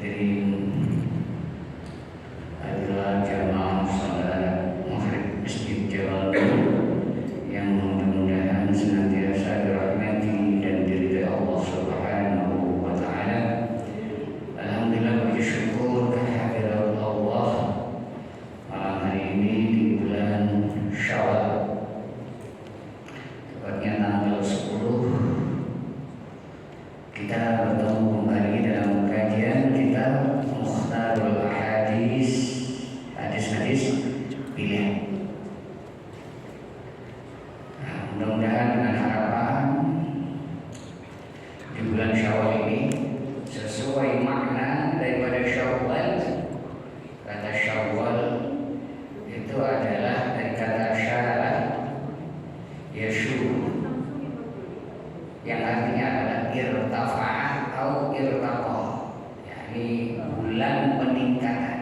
Hadirin adalah jamaah salat maghrib Masjid Jabal yang mudah-mudahan senantiasa dirahmati dan diridhai Allah Subhanahu wa taala. Alhamdulillah, puji syukur kehadirat Allah malam hari ini di bulan Syawal, tepatnya tanggal 10, kita bertemu kembali dalam kajian kitab Mukhtarul Ahadits, hadis-hadis pilihan. Mudah-mudahan dengan harapan di bulan Syawal ini sesuai makna daripada Syawal. Kata Syawal itu adalah dari kata syara yashu, yang artinya adalah irtafa'ah atau irtaqah, yakni bulan peningkatan.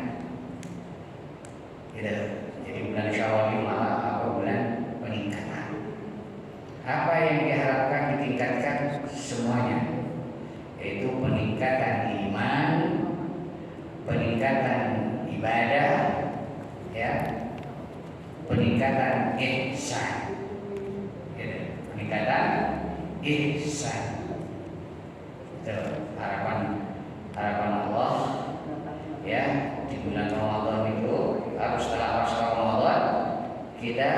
Gitu. Jadi bulan Syawal ini malah apa? Bulan peningkatan. Apa yang diharapkan ditingkatkan? Semuanya, yaitu peningkatan iman, peningkatan ibadah, ya, peningkatan ihsan, gitu. Peningkatan ihsan. Itu harapan Allah, ya, di bulan Ramadan itu harus setelah Ramadan kita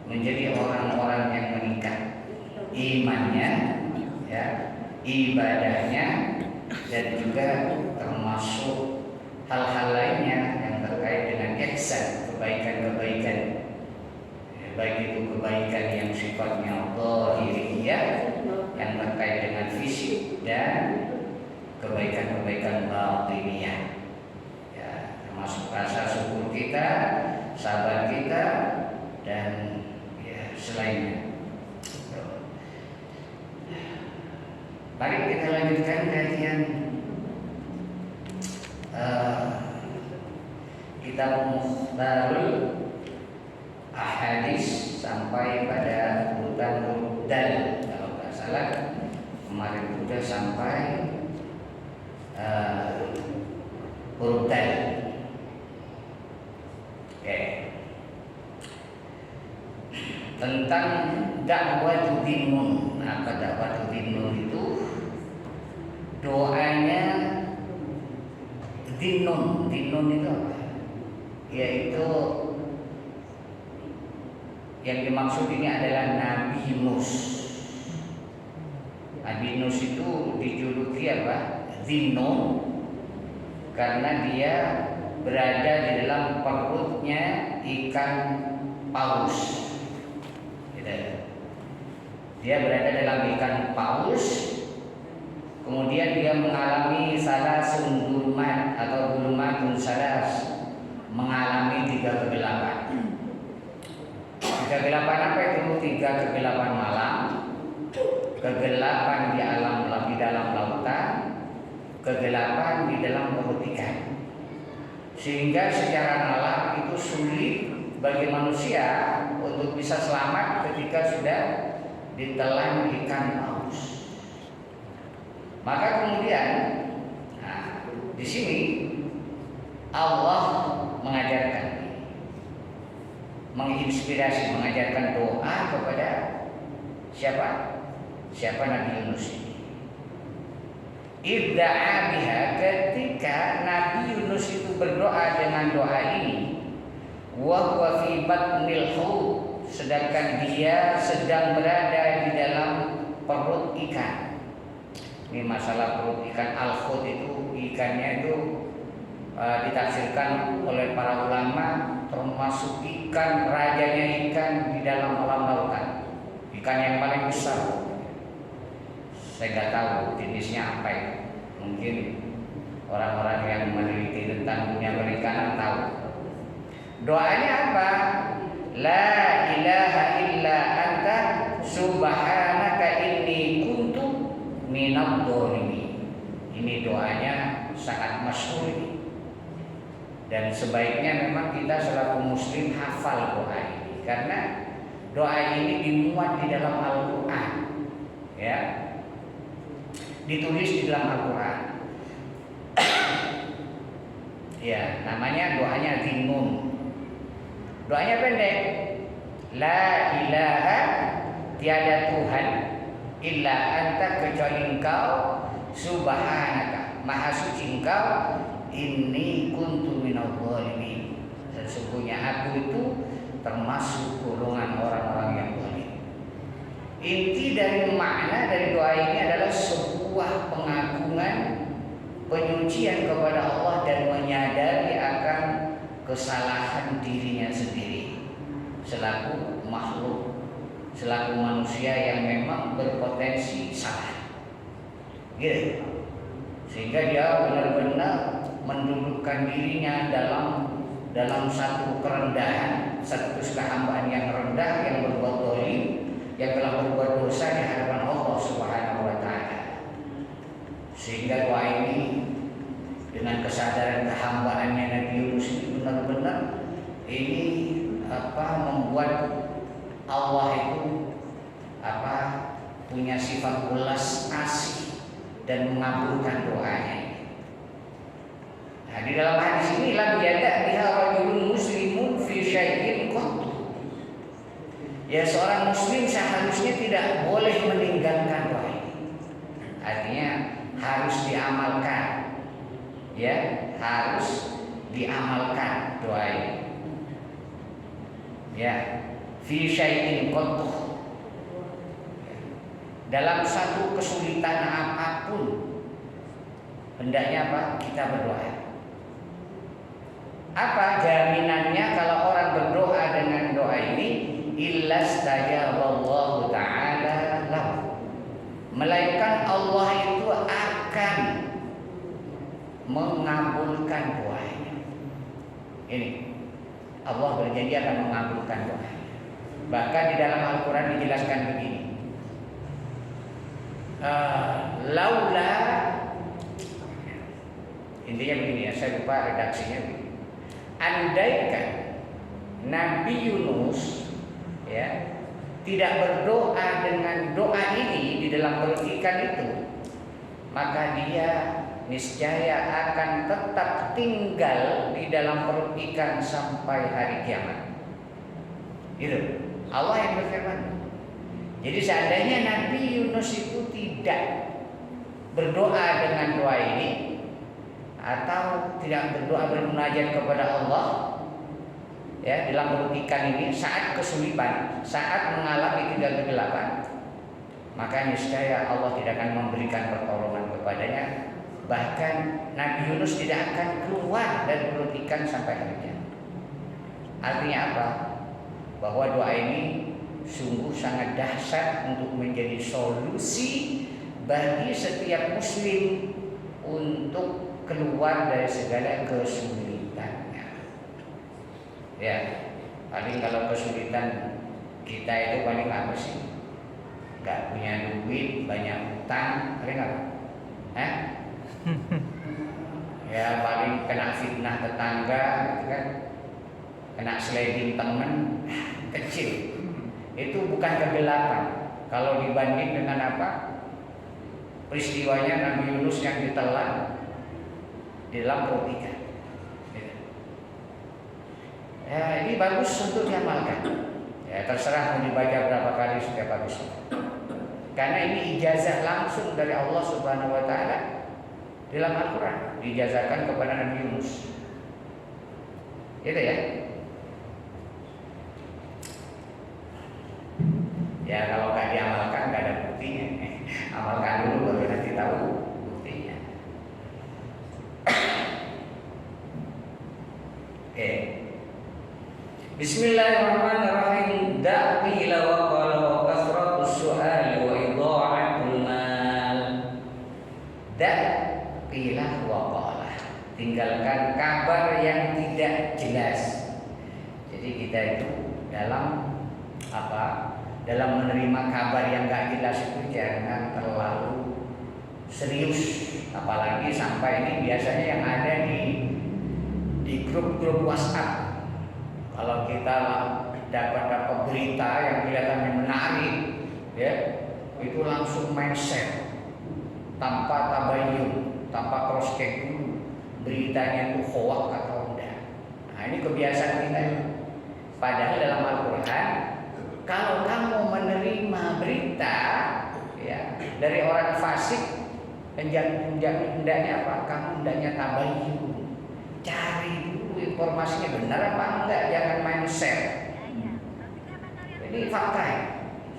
menjadi orang-orang yang meningkat imannya, ya, ibadahnya, dan juga termasuk hal-hal lainnya yang terkait dengan ihsan, kebaikan-kebaikan, ya, baik itu kebaikan yang sifatnya zahiriyah yang terkait dengan fisik, dan kebaikan-kebaikan batiniyah, ya, termasuk rasa syukur kita, sabar kita, dan ya selainnya. Mari kita lanjutkan kajian kitab Mukhtarul Ahadits sampai pada urutan Ruddal. Kalau nggak salah kemarin sudah sampai Ruddal. Oke. Tentang dakwah dinun. Apa dakwah dinun itu? Doanya dinun. Dinun itu apa? Yaitu yang dimaksud ini adalah Nabi Nus. Nabi Nus itu dijuluki apa? Dinun, karena dia berada di dalam perutnya ikan paus. Dia berada dalam ikan paus, kemudian dia mengalami salah sundulman atau dulumatun salas, mengalami 3 kegelapan. 3 kegelapan apa itu? 3 kegelapan malam, kegelapan di dalam lautan, kegelapan di dalam perut ikan. Sehingga secara nalar itu sulit bagi manusia untuk bisa selamat ketika sudah ditelan ikan paus. Maka kemudian, di sini Allah mengajarkan, menginspirasi, mengajarkan doa kepada siapa? Siapa Nabi Yunus ini? Ibda'a biha, ketika Nabi Yunus itu berdoa dengan doa ini, wa huwa fi batnil hut, sedangkan dia sedang berada di dalam perut ikan. Ini masalah perut ikan, al-hut itu ikannya itu ditafsirkan oleh para ulama termasuk ikan, rajanya ikan di dalam alam lautan, ikan yang paling besar. Saya nggak tahu jenisnya apa ya. Mungkin orang-orang yang meneliti tentang dunia perikanan tahu. Doanya apa? La ilaha illa anta subhanaka inni kuntu minadh dhalimin. Ini doanya sangat masyhur ini. Dan sebaiknya memang kita selaku muslim hafal doa ini, karena doa ini dimuat di dalam Al-Qur'an, ya. Ditulis di dalam Al-Qur'an. Ya, namanya doanya Dhinnun. Doanya pendek. La ilaha, tiada Tuhan illa anta, kecuali Engkau, subhanaka, maha suci Engkau, inni kuntu minadh dhalimin. Sesungguhnya aku itu termasuk golongan orang-orang yang zalim. Inti dari makna dari doa ini adalah sebuah pengagungan, penyucian kepada Allah dan menyadari akan kesalahan dirinya sendiri selaku makhluk, selaku manusia yang memang berpotensi salah. Gitu. Sehingga dia benar-benar mendudukkan dirinya dalam satu kerendahan, satu kehambaan yang rendah, yang berbuat zalim, yang telah berbuat dosa di hadapan Allah Subhanahu wa taala. Sehingga doa ini dengan kesadaran kehambaannya Nabi Yunus ini benar-benar ini membuat Allah itu punya sifat welas asih dan mengabulkan doanya. Nah, di dalam hadis ini lam yada biha rajulun muslimun fi syai'in qattu. Ya, seorang muslim seharusnya tidak boleh meninggalkan doa ini. Artinya harus diamalkan. Ya, harus diamalkan doa ini. Ya, fi syai'in qattu. Dalam satu kesulitan apapun, hendaknya kita berdoa. Apa jaminannya kalau orang berdoa dengan doa ini? Illa stajaballahu ta'ala lahu. Melainkan Allah itu akan mengabulkan doanya. Ini Allah berjanji akan mengabulkan doa. Bahkan di dalam Al-Quran dijelaskan begini. Laula, intinya begini ya, saya lupa redaksinya begini. Andaikan Nabi Yunus tidak berdoa dengan doa ini di dalam perut ikan itu, maka dia niscaya akan tetap tinggal di dalam perut ikan sampai hari kiamat. Gitu. Allah yang berfirman. Jadi seandainya Nabi Yunus itu tidak berdoa dengan doa ini, atau tidak berdoa bermunajat kepada Allah dalam perut ikan ini saat kesulitan, saat mengalami kegelapan, maka niscaya Allah tidak akan memberikan pertolongan kepadanya. Bahkan Nabi Yunus tidak akan keluar dari perut ikan sampai hari kiamat. Artinya apa? Bahwa doa ini sungguh sangat dahsyat untuk menjadi solusi bagi setiap muslim untuk keluar dari segala kesulitannya. Ya, paling kalau kesulitan kita itu paling apa sih? Gak punya duit, banyak utang, paling apa? Ya paling kena fitnah tetangga, gitu kan? Kena sliding temen, kecil. Itu bukan kegelapan. Kalau dibanding dengan peristiwanya Nabi Yunus yang ditelan di dalam perut ikan. Ya, ini bagus untuk diamalkan. Ya, terserah mau dibaca berapa kali setiap habis. Karena ini ijazah langsung dari Allah Subhanahu wa taala dalam Al-Qur'an, dijazahkan kepada Nabi Yunus. Itu ya. Ya kalau nggak diamalkan nggak ada buktinya. Amalkan dulu baru nanti tahu buktinya. Oke. Bismillahirrahmanirrahim. Da'ila wa qala wa kasratus su'ali wa idha'atul mal. Da'ila wa qala. Tinggalkan kabar yang tidak jelas. Jadi kita itu dalam menerima kabar yang gak jelas itu jangan terlalu serius, apalagi sampai ini biasanya yang ada di grup-grup WhatsApp. Kalau kita dapat berita yang kelihatannya menarik, ya itu langsung mindset tanpa tabayun, tanpa cross check dulu beritanya itu hoax atau enggak. Nah, ini kebiasaan kita. Padahal dalam Al-Quran, kalau kamu menerima berita ya dari orang fasik, hendaknya apa? Kamu hendaknya tabayyun, cari dulu informasinya benar apa enggak, jangan main share. Ini fakta ya.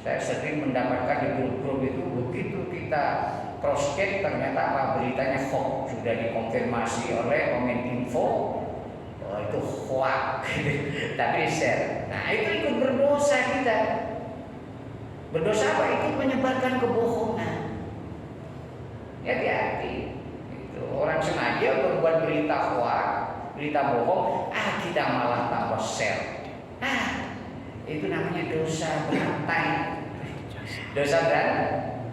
Saya sering mendapatkan di grup-grup itu, begitu kita cross check ternyata apa beritanya hoax, sudah dikonfirmasi oleh Kominfo, oh itu hoax, tapi share. Nah itu ikut berdosa kita. Berdosa apa? Ikut menyebarkan kebohongan. Hati-hati. Itu orang sengaja berbuat berita hoax, berita bohong, kita malah tambah share. Itu namanya dosa berantai. Dosa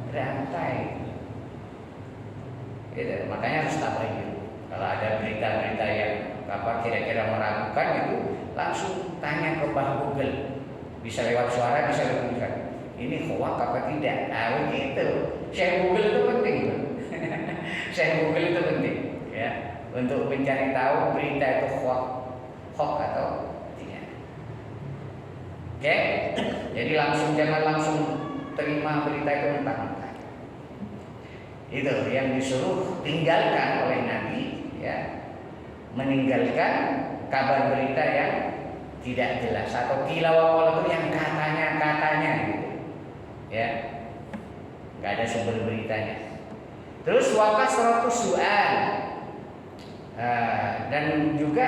berantai. Gitu. Makanya harus tabayyun. Kalau ada berita-berita yang kira-kira meragukan itu, langsung tanya ke Mbah Google. Bisa lewat suara, bisa lewat tulisan. Ini hoax apa tidak? Nah begitu. Share Google itu penting. Share Google itu penting, ya, untuk mencari tahu berita itu hoax atau tidak. Oke? Jadi jangan langsung terima berita itu mentah-mentah. Itu yang disuruh tinggalkan oleh Nabi, ya, meninggalkan kabar berita yang tidak jelas atau kilawakol itu yang katanya gitu, ya, nggak ada sumber beritanya. Terus wakasratus su'al, dan juga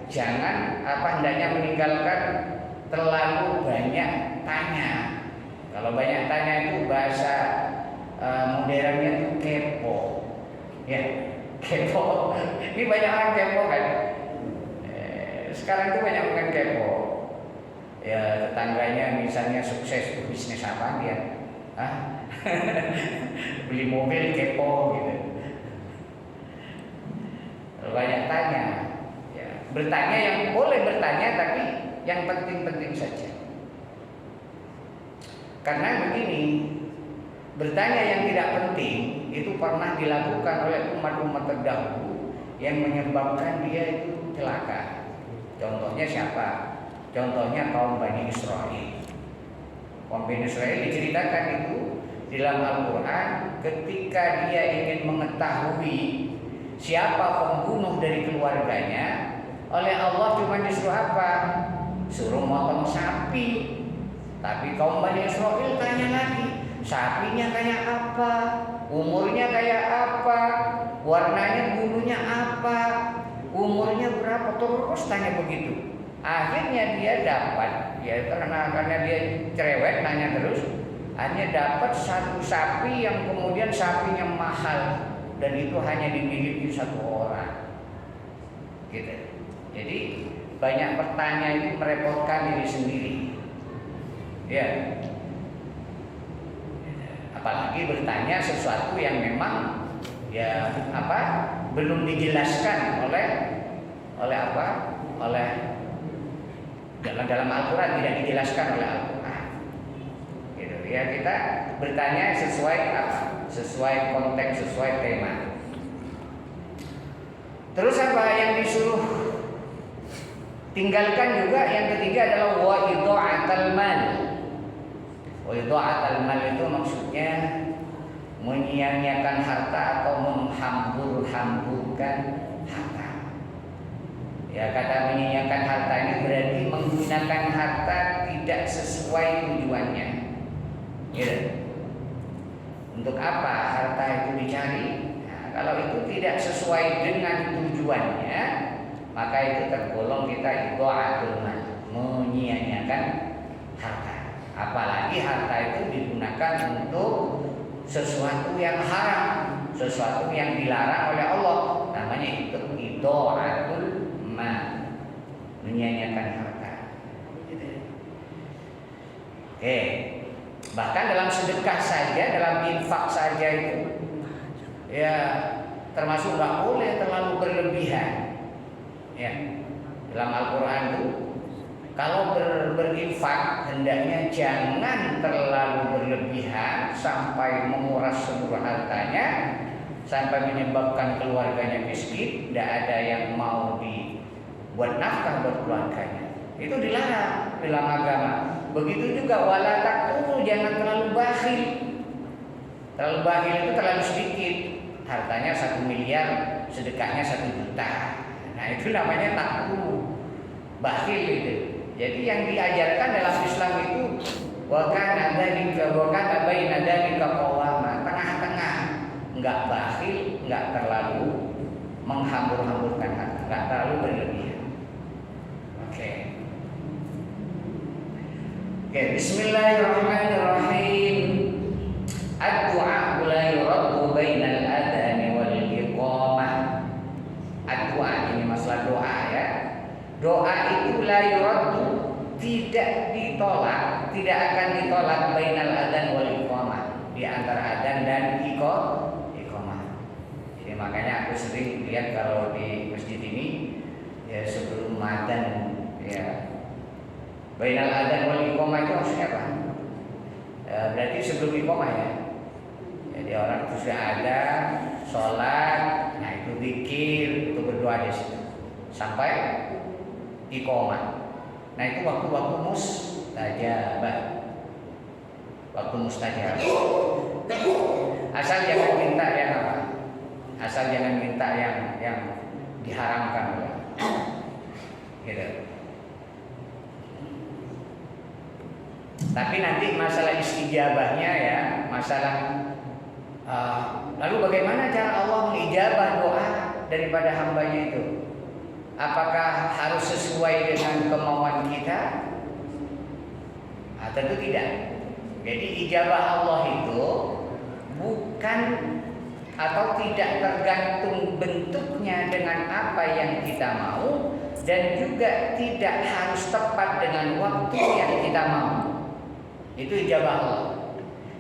jangan hendaknya meninggalkan terlalu banyak tanya. Kalau banyak tanya itu bahasa modernnya itu kepo, ya, kepo. Ini banyak orang kepo kan. Sekarang itu banyak orang kepo. Ya tetangganya misalnya sukses bisnis apa dia, beli mobil kepo gitu. Banyak tanya, ya, bertanya yang boleh bertanya tapi yang penting-penting saja. Karena begini, bertanya yang tidak penting itu pernah dilakukan oleh umat-umat terdahulu yang menyebabkan dia itu celaka. Contohnya siapa? Contohnya kaum Bani Israel. Kaum Bani Israel diceritakan itu di dalam Al-Quran ketika dia ingin mengetahui siapa pembunuh dari keluarganya, oleh Allah cuma disuruh apa? Suruh motong sapi. Tapi kaum Bani Israel tanya lagi, sapinya kayak apa? Umurnya kayak apa? Warnanya bulunya apa? Umurnya berapa? Terus tanya begitu. Akhirnya dia dapat, ya karena dia cerewet nanya terus, hanya dapat satu sapi yang kemudian sapinya mahal dan itu hanya dimiliki satu orang. Gitu. Jadi banyak pertanyaan itu merepotkan diri sendiri. Ya. Apalagi bertanya sesuatu yang memang ya belum dijelaskan oleh dalam Al-Quran, tidak dijelaskan oleh Al-Quran. Gitu ya, kita bertanya sesuai konteks, sesuai tema. Terus apa yang disuruh tinggalkan juga yang ketiga adalah wa idha'atal mal. Wa idha'atal mal itu maksudnya menyia-nyiakan harta atau menghambur-hamburkan harta. Ya, kata menyia-nyiakan harta ini berarti menggunakan harta tidak sesuai tujuannya. Gitu. Untuk apa harta itu dicari? Nah, kalau itu tidak sesuai dengan tujuannya, maka itu tergolong kita idha'atul mal, menyia-nyiakan harta. Apalagi harta itu digunakan untuk sesuatu yang haram, sesuatu yang dilarang oleh Allah, namanya itu idha'atul mal, menyia-nyiakan harta. Oke. Bahkan dalam sedekah saja, dalam infak saja itu ya termasuk nggak boleh terlalu berlebihan. Ya, dalam Al-Quran itu kalau berinfak hendaknya jangan terlalu berlebihan sampai menguras seluruh hartanya, sampai menyebabkan keluarganya miskin, tidak ada yang mau dibuat nafkah buat keluarganya. Itu dilarang dalam agama. Begitu juga wala taqulu, jangan terlalu bakhil. Terlalu bakhil itu terlalu sedikit. Hartanya 1 miliar, sedekahnya 1 juta. Nah itu namanya taqulu, bakhil itu. Jadi yang diajarkan dalam Islam itu wa kana baina dzalika qawama, tengah-tengah, enggak bakhil, enggak terlalu menghambur-hamburkan harta, enggak terlalu berlebihan. Oke, bismillahirrahmanirrahim. Ad-du'a la yuraddu bainal adhan wal iqamah. Ad-du'a ini masalah doa ya. Doa itu la yuraddu, tidak ditolak, tidak akan ditolak bainal adzan wal iqamah, di antara adzan dan iqamah. Jadi makanya aku sering lihat kalau di masjid ini ya sebelum adzan ya bainal adzan wal iqamah itu maksudnya apa? Berarti sebelum iqamah ya. Jadi orang itu sudah ada sholat, nah itu zikir, itu berdoa di situ sampai iqamah. Nah itu waktu-waktu mustajabah. Waktu mustajabah. Asal jangan minta yang apa? Asal jangan minta yang diharamkan. Gitu. Tapi nanti masalah istijabahnya ya, masalah lalu bagaimana cara Allah mengijabah doa daripada hambanya itu? Apakah harus sesuai dengan kemauan kita? Tentu tidak. Jadi ijabah Allah itu bukan atau tidak tergantung bentuknya dengan apa yang kita mau, dan juga tidak harus tepat dengan waktu yang kita mau. Itu ijabah Allah.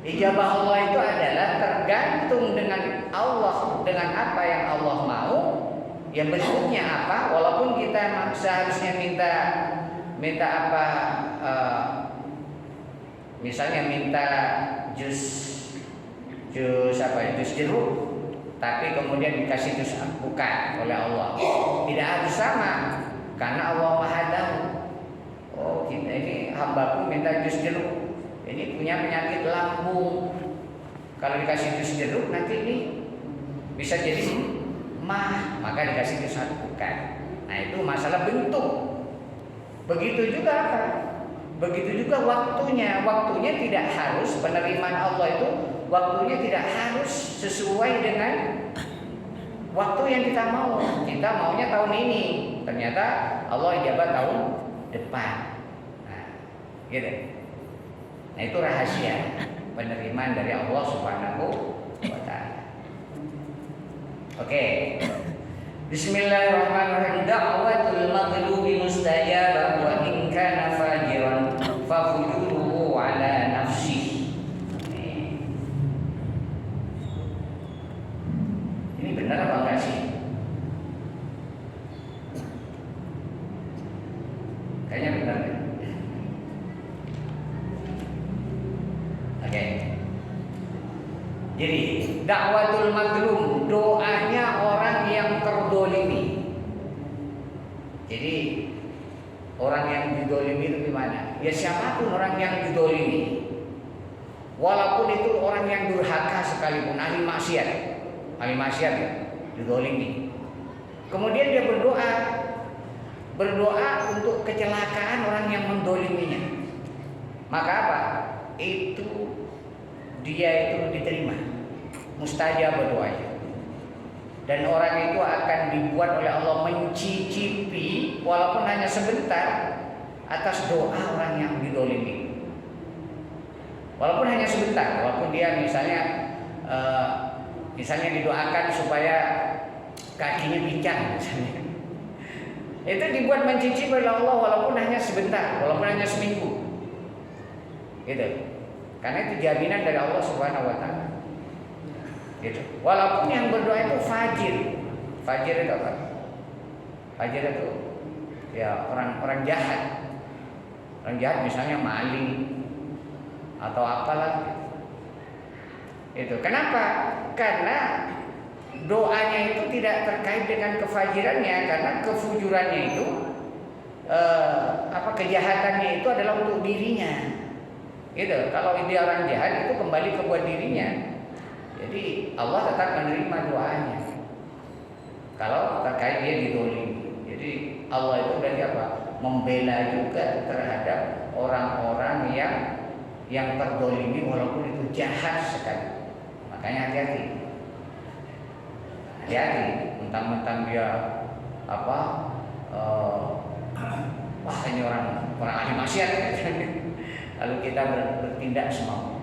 Ijabah Allah itu adalah tergantung dengan Allah, dengan apa yang Allah mau. Yang bentuknya apa? Walaupun kita seharusnya minta apa? Misalnya minta jus jeruk, tapi kemudian dikasih jus bukan oleh Allah. Tidak harus sama, karena Allah Maha tahu. Oh, kita ini hambaku minta jus jeruk. Ini punya penyakit lambung. Kalau dikasih jus jeruk nanti ini bisa jadi maka dikasih jus bukan. Nah itu masalah bentuk. Begitu juga apa? Begitu juga waktunya. Waktunya tidak harus, penerimaan Allah itu waktunya tidak harus sesuai dengan waktu yang kita mau. Kita maunya tahun ini, ternyata Allah ijabah tahun depan. Nah, gitu. Nah itu rahasia penerimaan dari Allah Subhanahu wa ta'ala. Oke. Bismillahirrahmanirrahim. Da'watul maghlumi mustajabah wa in kana fajiran fa fujuruhu ala nafsihi. Ini benar apa enggak sih? Kayaknya benar ya. Oke. Jadi dakwatul mazlum, doanya orang yang terdolimi. Jadi orang yang didolimi itu gimana? Ya siapapun orang yang didolimi, walaupun itu orang yang durhaka sekalipun, ahli maksiat ya, didolimi. Kemudian dia berdoa untuk kecelakaan orang yang mendoliminya. Maka apa? Dia itu diterima, mustajab doanya, dan orang itu akan dibuat oleh Allah mencicipi walaupun hanya sebentar atas doa orang yang didolimi. Walaupun hanya sebentar, walaupun dia misalnya didoakan supaya kakinya pincang misalnya, itu dibuat mencicipi oleh Allah walaupun hanya sebentar, walaupun hanya seminggu, gitu. Karena itu jaminan dari Allah Subhanahu wa ta'ala. Gitu. Walaupun yang berdoa itu fajir. Fajir itu apa? Fajir itu ya orang jahat. Orang jahat misalnya maling atau apalah. Itu. Kenapa? Karena doanya itu tidak terkait dengan kefajirannya, karena kefujurannya itu kejahatannya itu adalah untuk dirinya. Gitu. Kalau dia orang jahat itu kembali ke buat dirinya. Jadi Allah tetap menerima doanya. Kalau terkait dia didolimi. Jadi Allah itu berarti apa? Membela juga terhadap orang-orang yang terdolimi walaupun itu jahat sekali. Makanya hati-hati. Hati-hati. Mentang-mentang dia wah ini orang ahli maksiat. Lalu kita bertindak semau.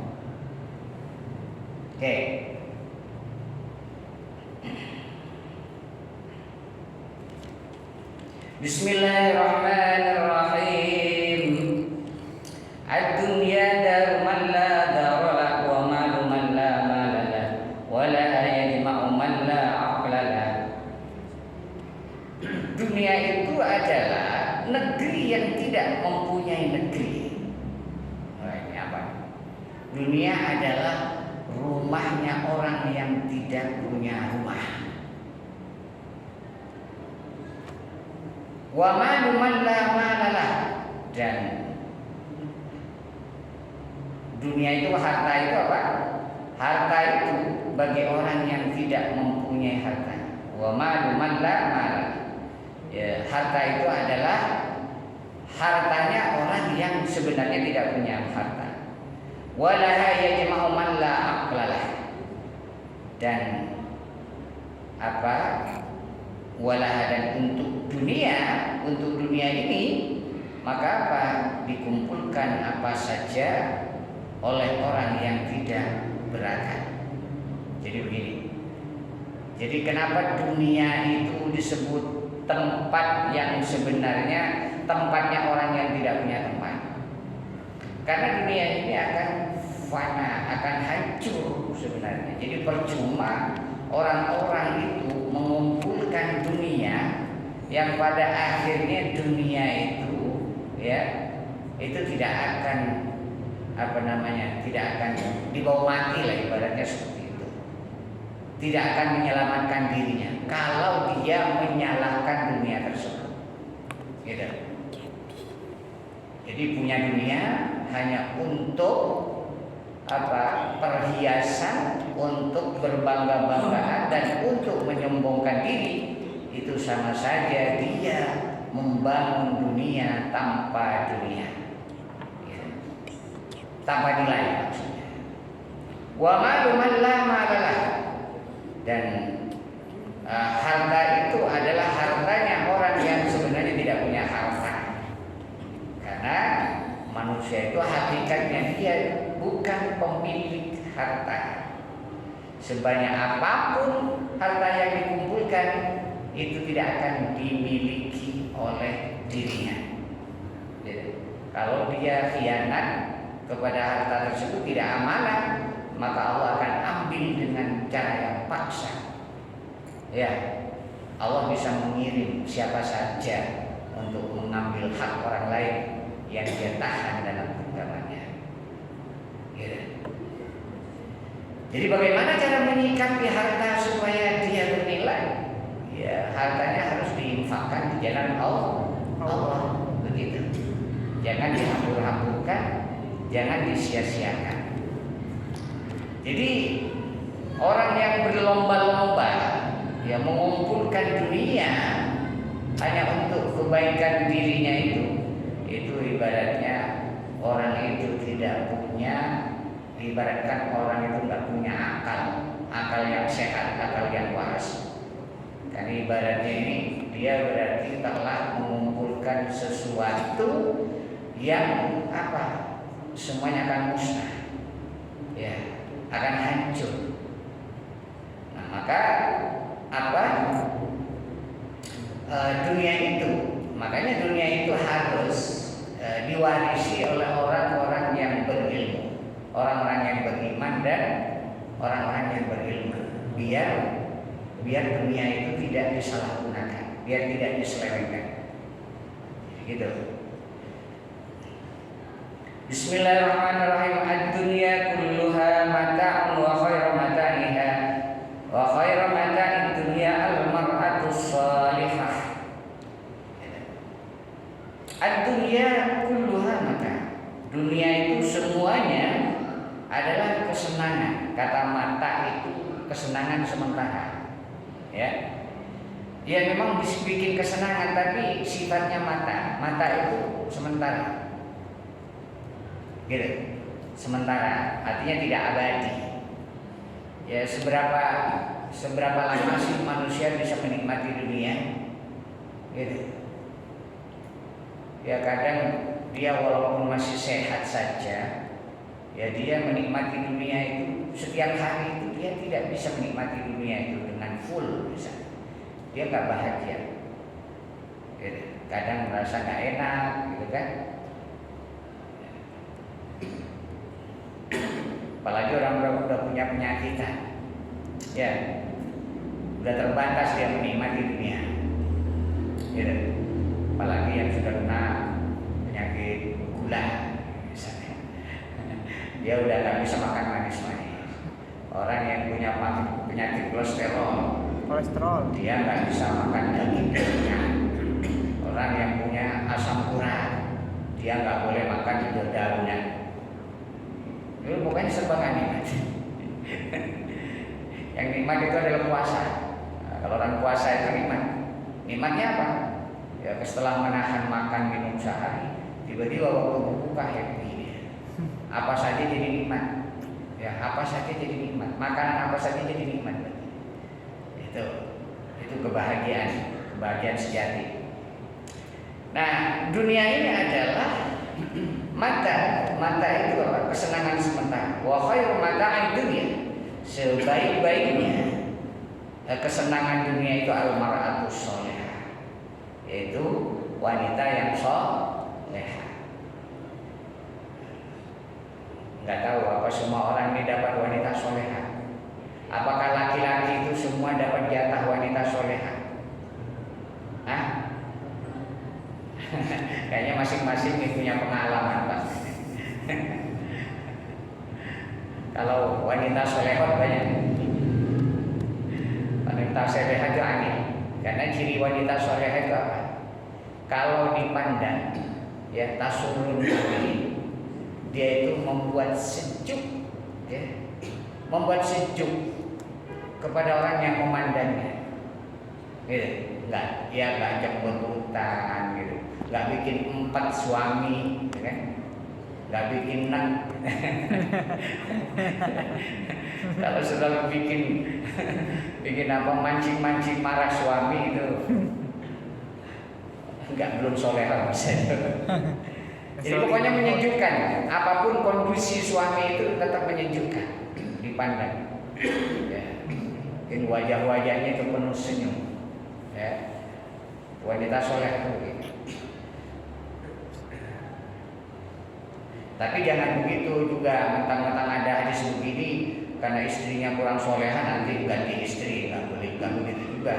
Oke. Bismillahirrahmanirrahim. Ad-dunya daru man la darala wa malu man la malala wa la yajma'u man la aqlala. Dunia itu adalah negeri yang tidak mempunyai negeri. Ini apa? Dunia adalah rumahnya orang yang tidak punya rumah. Wa malu man la malala, dan dunia itu, harta itu apa? Harta itu bagi orang yang tidak mempunyai harta. Wa malu man la malala. Ya, harta itu adalah hartanya orang yang sebenarnya tidak punya harta. Walaha yajma'u man la aqlalah. Dan walaha, dan untuk dunia ini, maka dikumpulkan apa saja oleh orang yang tidak berakal. Jadi begini. Jadi kenapa dunia itu disebut tempat yang sebenarnya tempatnya orang yang tidak punya tempat? Karena dunia ini akan fana, akan hancur sebenarnya. Jadi percuma orang-orang itu mengumpulkan dunia yang pada akhirnya dunia itu itu tidak akan tidak akan dibawa mati lah, ibaratnya seperti itu. Tidak akan menyelamatkan dirinya kalau dia menyalahkan dunia tersebut. Gitu. Jadi punya dunia hanya untuk perhiasan, untuk berbangga-banggaan dan untuk menyombongkan diri, itu sama saja dia membangun dunia tanpa dunia, tanpa nilai maksudnya. Wa malu man la malalah, dan harta itu adalah hartanya orang yang sebenarnya tidak punya harta. Karena manusia itu hakikatnya dia bukan pemilik harta. Sebanyak apapun harta yang dikumpulkan, itu tidak akan dimiliki oleh dirinya. Jadi, kalau dia khianat kepada harta tersebut, tidak amanah, maka Allah akan ambil dengan cara yang paksa. Ya, Allah bisa mengirim siapa saja untuk mengambil hak orang lain yang dia tahan dalam genggamannya. Gitu. Jadi bagaimana cara menyikapi harta supaya dia bernilai? Ya, hartanya harus diinfakkan di jalan Allah. Begitu. Jangan dihambur-hamburkan, jangan disia-siakan. Jadi orang yang berlomba-lomba mengumpulkan dunia hanya untuk kebaikan dirinya, itu ibaratnya orang itu tidak punya, ibaratkan orang itu nggak punya akal yang sehat, akal yang waras. Kan ibaratnya ini dia berarti telah mengumpulkan sesuatu yang semuanya akan musnah, akan hancur. Nah, maka dunia itu, makanya dunia itu harus diwarisi oleh orang-orang yang berilmu, orang-orang yang beriman dan orang-orang yang berilmu, biar dunia itu tidak disalahgunakan, biar tidak diselewengkan. Gitu. Bismillahirrahmanirrahim. Ad-dunya kulluha mata'un wa khairu mata'iha Wa khairu mata'id dunya al-mar'atus salihah. Ad-dunya kulluha mata'. Dunia itu semuanya adalah kesenangan. Kata mata itu kesenangan sementara. Ya. Dia memang bikin kesenangan tapi sifatnya mata. Mata itu sementara. Gitu. Sementara, artinya tidak abadi. Ya, seberapa lama sih manusia bisa menikmati dunia? Gitu. Ya kadang dia walaupun masih sehat saja, ya dia menikmati dunia itu setiap hari itu dia tidak bisa menikmati dunia itu dengan full misalnya. Dia nggak bahagia. Gitu. Kadang merasa nggak enak, gitu kan? Apalagi orang udah punya penyakitan, ya udah terbatas dia menikmati dunia. Gitu. Apalagi yang sudah kena penyakit gula, misalnya, dia udah nggak bisa makan manis-manis. Orang yang punya penyakit kolesterol, dia nggak bisa makan daging-dagingnya. Orang yang punya asam urat, dia nggak boleh makan dedaunan. Itu pokoknya serba nggak nikmat. Yang nikmat itu adalah puasa. Nah, kalau orang puasa itu nikmat. Nikmatnya apa? Ya setelah menahan makan minum sehari, tiba-tiba waktu berbuka happy. Apa saja jadi nikmat. Ya apa saja jadi nikmat. Makanan apa saja jadi nikmat. Itu kebahagiaan sejati. Nah, dunia ini adalah mata itu apa? Kesenangan sementara. Wa khairu mata'id dunya. Sebaik-baiknya kesenangan dunia itu al-mar'atus shalihah. Yaitu wanita yang shalihah. Enggak tahu apa semua orang ini dapat wanita shalihah. Apakah laki-laki itu semua dapat jatah wanita shalihah? Hah? Kayaknya masing-masing punya pengalaman, Pak. Kalau wanita solehah banyak. Wanita solehah itu aneh. Karena ciri wanita solehah itu apa? Kalau dipandang, ya tasurun ini, dia itu membuat sejuk, ya, membuat sejuk kepada orang yang memandangnya. Gitu. Dia nggak ajak berhutang, gitu. Nggak bikin 4 suami, gitu kan? Nggak bikin 6. Kalau sudah bikin apa mancing marah suami itu, belum solehah bisa. Jadi pokoknya menyejukkan. Apapun kondisi suami itu tetap menyejukkan dipandang. Ya. Mungkin wajah-wajahnya itu penuh senyum. Ya. Wanita soleh itu begitu. Tapi jangan begitu juga mentang-mentang ada hadis begini karena istrinya kurang soleha nanti ganti istri, nggak begitu juga.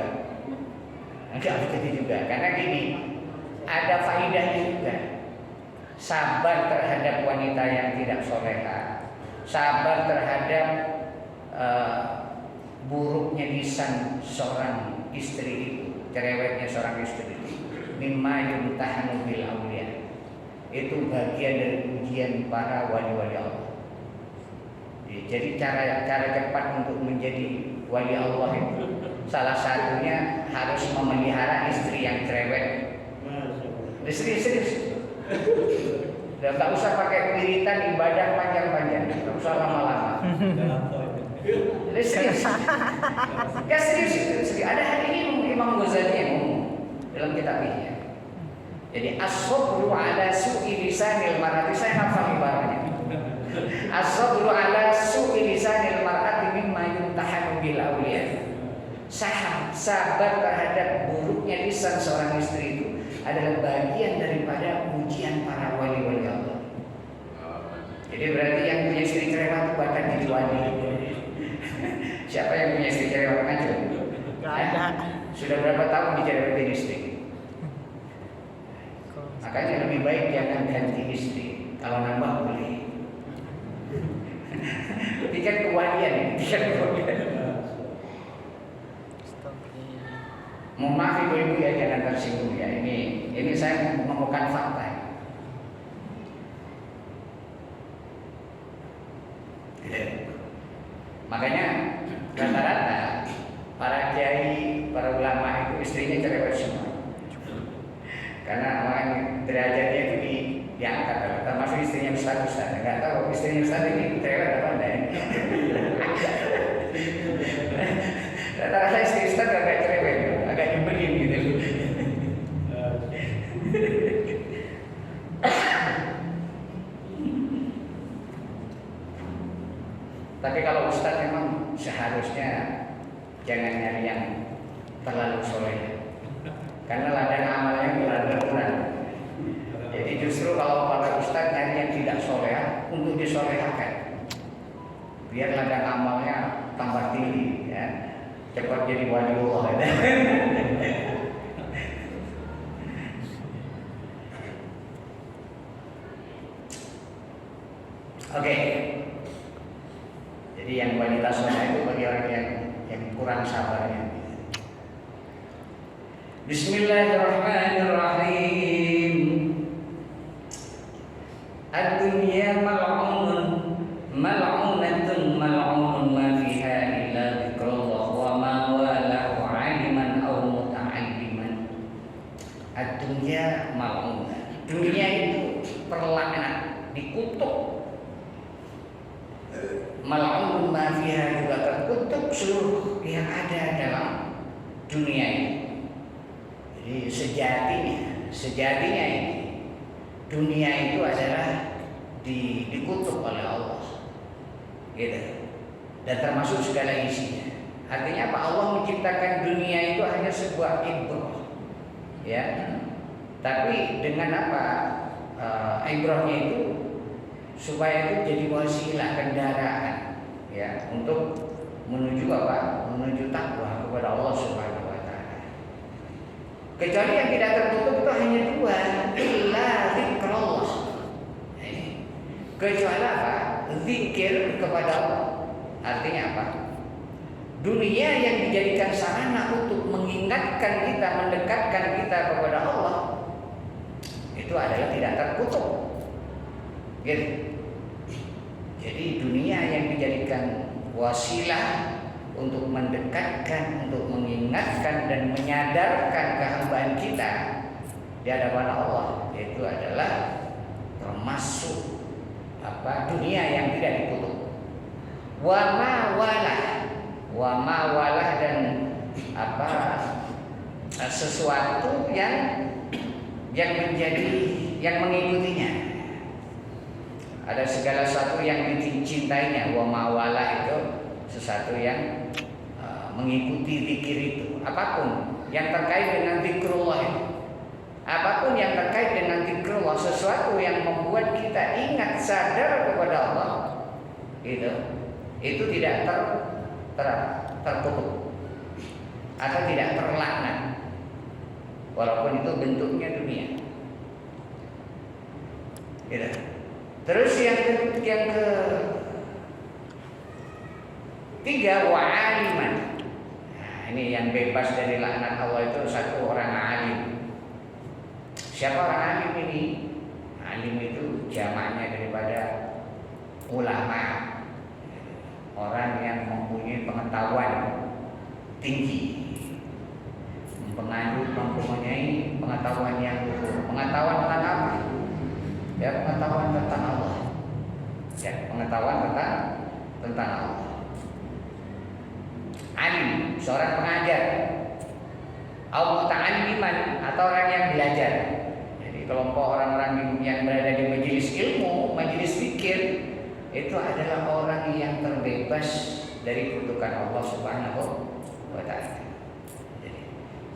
Nggak begitu juga. Karena gini, ada faedahnya juga. Sabar terhadap wanita yang tidak soleha, sabar terhadap buruknya lisan seorang istri itu, cerewetnya seorang istri itu. Mimma yumtahanu bil awliya. Itu bagian dari ujian para wali-wali Allah. Jadi cara cepat untuk menjadi wali Allah itu salah satunya harus memelihara istri yang cerewet. Serius. Dan nggak usah pakai wiritan ibadah panjang-panjang, nggak usah lama-lama. Serius. Ya serius. Ada hari ini Imam Ghazali yang ngomong dalam kitabnya. Jadi as-sabru ala su'i lisanil mar'ati, saya hafal ibaratnya. As-sabru ala su'i lisanil mar'ati mimma yumtahanu bil awliya. Sabar terhadap buruknya lisan seorang istri itu adalah bagian daripada ujian para wali-wali Allah. Jadi berarti yang punya istri cerewet bahkan jadi wali. Siapa yang punya istri cerewet aja? Gak ada. Sudah berapa tahun dicerewetin istri? Makanya lebih baik jangan ganti istri. Kalau nambah boleh. Tingkat kewalian. Mohon maaf ibu-ibu ya, jangan tersinggung ya. Ini saya menemukan fakta. Makanya rata-rata para kiai, para ulama itu istrinya cerewet semua. Karena orang derajatnya itu diangkat, termasuk istrinya ustaz. Nggak tahu istrinya ustaz ini cerewet apa enggak. Rata-rata istri ustaz agak cerewet, agak nyebelin gitu. Tapi kalau ustaz memang seharusnya jangan nyari yang terlalu soleh, karena ladang amalnya kurang. Jadi justru kalau para ustaz nyari yang tidak soleh untuk disolehakan, biar ladang amalnya tambah tinggi, ya, cepat jadi waliullah. Oke. Jadi yang wanita soleh itu bagi orang yang kurang sabarnya. Bismillahirrahmanirrahim. Ad-dunya mal'unun mal'unatun mal'unun ma fiha illa dzikrullah wa ma walahu 'aliman aw muta'alliman. Ad-dunya mal'unah. Dunia itu terlaknat, dikutuk. Mal'unun ma fiha, juga terkutuk seluruh yang ada dalam dunia ini. Jadi sejatinya ini dunia itu adalah dikutuk oleh Allah, gitu. Dan termasuk segala isinya. Artinya apa? Allah menciptakan dunia itu hanya sebuah ibrah, ya. Tapi dengan apa? Ibrahnya itu supaya itu jadi wasilah, kendaraan, ya, untuk menuju apa? Menuju takwa kepada Allah Subhanahu wa taala. Kecuali yang tidak tertutup itu hanya dua, illa zikrullah. Kecuali apa? Zikir kepada Allah. Artinya apa? Dunia yang dijadikan sarana untuk mengingatkan kita, mendekatkan kita kepada Allah, itu adalah tidak tertutup. Gitu. Jadi dunia yang dijadikan wasilah untuk mendekatkan, untuk mengingatkan dan menyadarkan kehambaan kita di hadapan Allah, itu adalah termasuk apa? Dunia yang tidak dikutuk. Wa ma walah dan apa? Sesuatu yang menjadi yang mengikutinya. Ada segala sesuatu yang dicintainya. Wa mawalah itu sesuatu yang mengikuti zikir itu. Apapun yang terkait dengan zikrullah itu. Apapun yang terkait dengan zikrullah, sesuatu yang membuat kita ingat, sadar kepada Allah, itu tidak terkutuk atau tidak terlaknat, walaupun itu bentuknya dunia. Gitu. Terus yang ketiga, wa'aliman. Nah, ini yang bebas dari laknat Allah itu satu orang alim. Siapa orang alim ini? Alim itu jamaknya daripada ulama, orang yang mempunyai pengetahuan tinggi, mempunyai pengetahuan yang luhur. Pengetahuan tentang apa? Ya, pengetahuan tentang Allah. Ya, pengetahuan tentang Allah. Alim, seorang pengajar. Au muta'alliman, atau orang yang belajar. Jadi kelompok orang-orang yang berada di majelis ilmu, majelis zikir, itu adalah orang yang terbebas dari kutukan Allah Subhanahu wa taala.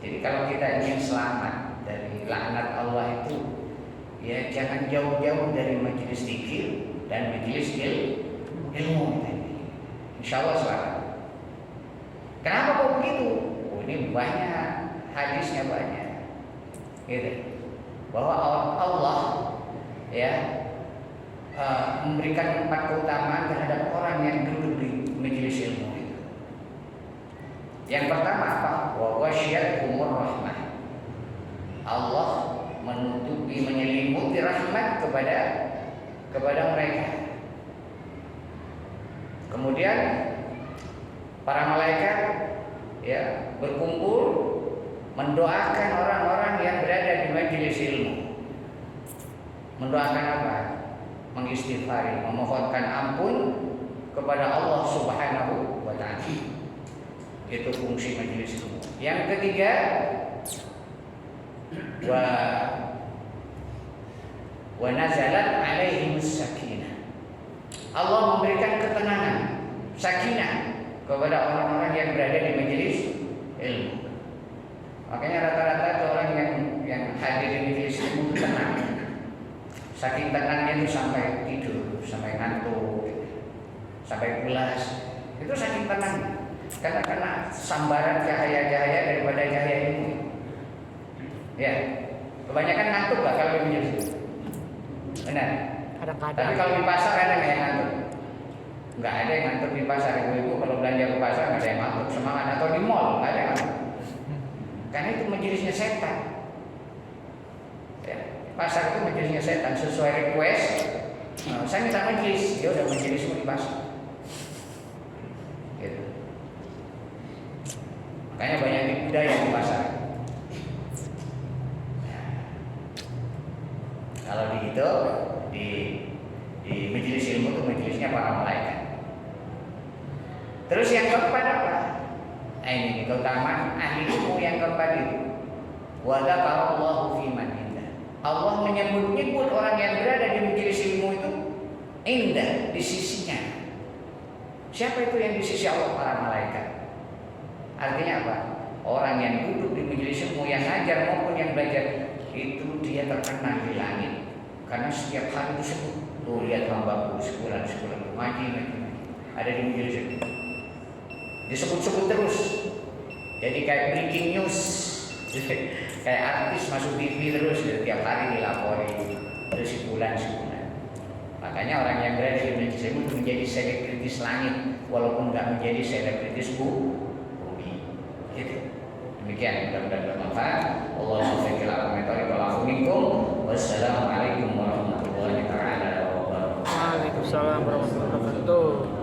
Jadi kalau kita ingin selamat dari laknat Allah itu, ya jangan jauh-jauh dari majelis zikir dan majelis ilmu. Insya Allah selamat. Kenapa kok begitu? Oh, ini banyak hadisnya, banyak. Gitu. Bahwa Allah ya memberikan 4 keutamaan terhadap orang yang duduk di majelis ilmu itu. Yang pertama apa? wa ghasyiyatuhumur rahmah. Allah menutupi, menyelimuti rahmat kepada mereka. Kemudian para malaikat ya berkumpul mendoakan orang-orang yang berada di majelis ilmu. Mendoakan apa? Mengistighfari, memohonkan ampun kepada Allah Subhanahu wa taala. Itu fungsi majelis ilmu. Yang ketiga, wa nazalat alaihimus sakinah. Allah memberikan ketenangan, sakinah kepada orang-orang yang berada di majelis ilmu. Makanya rata-rata itu orang yang hadir di majelis ilmu itu tenang. Saking tenangnya itu sampai tidur, sampai ngantuk, sampai pulas. Itu saking tenang. Karena sambaran cahaya-cahaya daripada cahaya ilmu. Ya, kebanyakan ngantuk lah kalau di majelis ilmu. Benar. Kadang-kadang. Tapi kalau di pasar ada nggak yang ngantuk? Nggak ada yang ngantuk di pasar. Ibu-ibu kalau belanja ke pasar nggak ada yang ngantuk, semangat. Atau di mall nggak ada yang ngantuk. Karena itu majelisnya setan. Ya, pasar itu majelisnya setan. Sesuai request, saya minta majelis, ya udah majelismu di pasar. Gitu. Makanya banyak budaya di pasar. Kalau di majelis ilmu itu majelisnya para malaikat. Terus yang keempat apa? Ini keutamaan ahli ilmu yang keempat itu. Wa dzakarallahu fi man indah. Allah menyebut-nyebut orang yang berada di majelis ilmu itu indah di sisinya. Siapa itu yang di sisi Allah? Para malaikat. Artinya apa? Orang yang duduk di majelis ilmu, yang ngajar maupun yang belajar, itu dia terkenal di langit. Karena setiap hari disebut, tuh lihat hambaku sebulan ngaji ada di majelis ilmu. Disebut-sebut terus. Jadi kayak breaking news. Kayak artis masuk TV terus, setiap hari dilapori terus sebulan. Makanya orang yang berada di majelis ilmu itu menjadi selebritis langit, walaupun nggak menjadi selebritis bumi. Gitu. Demikian, mudah-mudahan bermanfaat. Wassalamualaikum warahmatullahi wabarakatuh. Waalaikumsalam warahmatullahi wabarakatuh.